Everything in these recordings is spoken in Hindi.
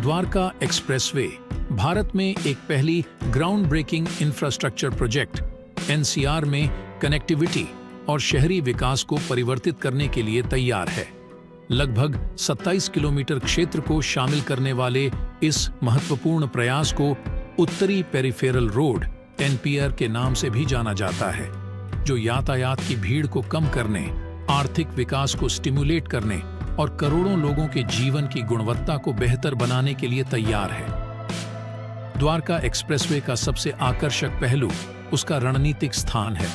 द्वारका एक्सप्रेसवे भारत में एक पहली ground breaking infrastructure project NCR में कनेक्टिविटी और शहरी विकास को परिवर्तित करने के लिए तैयार है। लगभग 27 किलोमीटर क्षेत्र को शामिल करने वाले इस महत्वपूर्ण प्रयास को उत्तरी पेरिफेरल रोड (एनपीआर) के नाम से भी जाना जाता है, जो यातायात की भीड़ को कम करने, आर्थिक विकास को स्टिमुलेट करने और करोड़ों लोगों के जीवन की गुणवत्ता को बेहतर बनाने के लिए तैयार है। द्वारका एक्सप्रेसवे का सबसे आकर्षक पहलू उसका रणनीतिक स्थान है।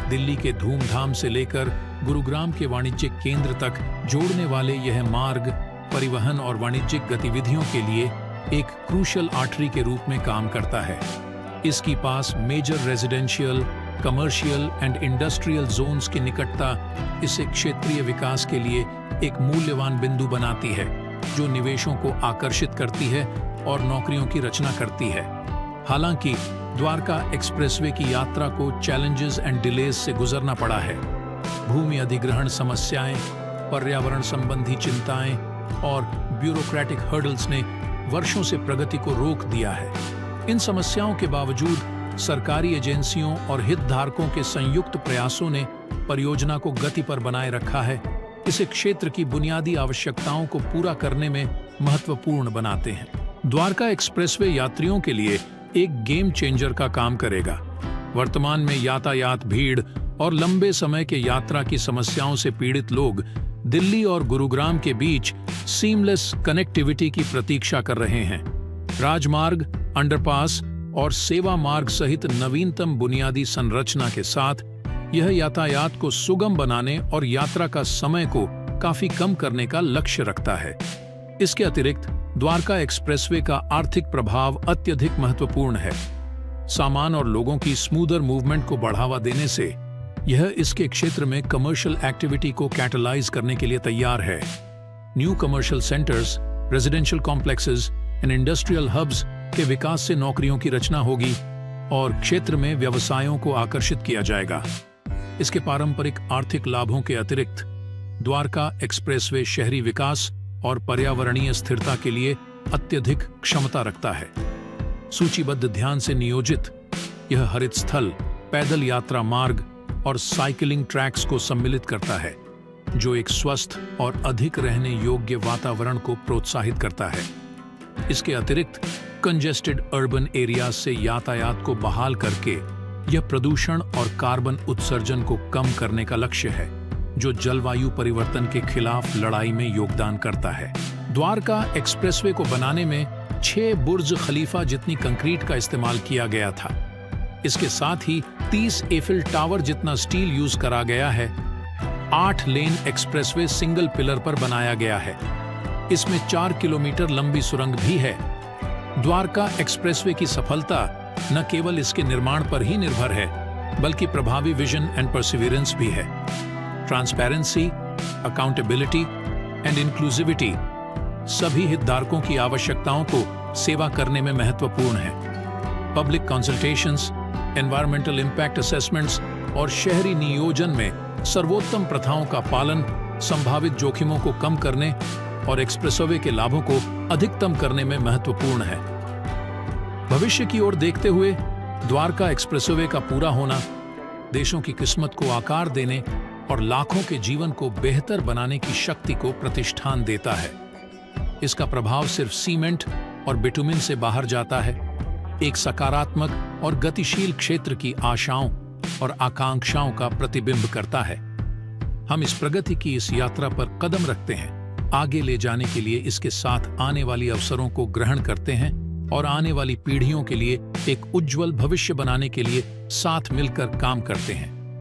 दिल्ली के धूमधाम से लेकर गुरुग्राम के वाणिज्यिक केंद्र तक जोड़ने वाले यह मार्ग परिवहन और वाणिज्यिक गतिविधियों के लिए एक क्रूशल आर्टरी के रूप में काम करता है। इसकी पास major residential, commercial and industrial zones की निकटता इसे क्षेत्रीय विकास के लिए एक मूल्यवान बिंदु बनाती है, जो निवेशों को आकर्षित करती है और नौकरियों की रचना करती है। हालांकि द्वारका एक्सप्रेसवे की यात्रा को चैलेंजेस एंड डिलेज से गुजरना पड़ा है। भूमि अधिग्रहण समस्याएं, पर्यावरण संबंधी चिंताएं और ब्यूरोक्रेटिक हर्डल्स ने वर्षों से प्रगति को रोक दिया है। इन समस्याओं के बावजूद सरकारी एजेंसियों और हितधारकों के संयुक्त प्रयासों ने परियोजना को गति पर बनाए रखा है। इसे क्षेत्र की बुनियादी आवश्यकताओं को पूरा करने में महत्वपूर्ण बनाते हैं। द्वारका एक्सप्रेसवे यात्रियों के लिए एक गेम चेंजर का काम करेगा। वर्तमान में यातायात भीड़ और लंबे समय के यात्रा की समस्याओं से पीड़ित लोग दिल्ली और गुरुग्राम के बीच सीमलेस कनेक्टिविटी की प्रतीक्षा कर रहे हैं। राजमार्ग, अंडरपास और सेवा मार्ग सहित नवीनतम बुनियादी संरचना के साथ यह यातायात को सुगम बनाने और यात्रा का समय को काफी कम करने का लक्ष्य रखता है। इसके अतिरिक्त द्वारका एक्सप्रेसवे का आर्थिक प्रभाव अत्यधिक महत्वपूर्ण है। सामान और लोगों की स्मूदर मूवमेंट को बढ़ावा देने से यह इसके क्षेत्र में कमर्शियल एक्टिविटी को कैटलाइज करने के लिए तैयार है। New commercial centres, residential complexes and industrial hubs के विकास से नौकरियों की रचना होगी और क्षेत्र में व्यवसायों को आकर्षित किया जाएगा। इसके पारंपरिक आर्थिक लाभों के अतिरिक्त द्वारका एक्सप्रेसवे शहरी विकास और पर्यावरणीय स्थिरता के लिए अत्यधिक क्षमता रखता है। सूचीबद्ध ध्यान से नियोजित यह हरित स्थल, पैदल यात्रा मार्ग और साइकिलिंग ट्रैक्स को सम्मिलित करता है, जो एक स्वस्थ और अधिक रहने योग्य वातावरण को प्रोत्साहित करता है। इसके अतिरिक्त कंजेस्टेड अर्बन एरियाज से यातायात को बहाल करके यह प्रदूषण और कार्बन उत्सर्जन को कम करने का लक्ष्य है, जो जलवायु परिवर्तन के खिलाफ लड़ाई में योगदान करता है। द्वारका एक्सप्रेसवे को बनाने में 6 बुर्ज खलीफा जितनी कंक्रीट का इस्तेमाल किया गया था। इसके साथ ही 30 एफिल टावर जितना स्टील यूज करा गया है। 8 लेन एक्सप्रेसवे सिंगल पिलर पर बनाया गया है। इसमें 4 किलोमीटर लंबी सुरंग भी है। द्वारका एक्सप्रेसवे की सफलता न केवल इसके निर्माण पर ही निर्भर है, बल्कि प्रभावी विजन एंड परसिवियरेंस भी है। ट्रांसपेरेंसी, अकाउंटेबिलिटी एंड इंक्लूसिविटी सभी हितधारकों की आवश्यकताओं को सेवा करने में महत्वपूर्ण है। Public consultations, environmental impact assessments और शहरी नियोजन में सर्वोत्तम प्रथाओं का पालन संभावित जोखिमों को कम करने और एक्सप्रेसवे के लाभों को अधिकतम करने में महत्वपूर्ण है। भविष्य की ओर देखते हुए द्वारका एक्सप्रेसवे का पूरा होना देशों की किस्मत को आकार देने और लाखों के जीवन को बेहतर बनाने की शक्ति को प्रतिष्ठान देता है। इसका प्रभाव सिर्फ सीमेंट और बिटुमिन से बाहर जाता है, एक सकारात्मक और गतिशील क्षेत्र की आशाओं और आकांक्षाओं का प्रतिबिंब करता है। हम इस प्रगति की इस यात्रा पर कदम रखते हैं, आगे ले जाने के लिए इसके साथ आने वाली अवसरों को ग्रहण करते हैं और आने वाली पीढ़ियों के लिए एक उज्जवल भविष्य बनाने के लिए साथ मिलकर काम करते हैं।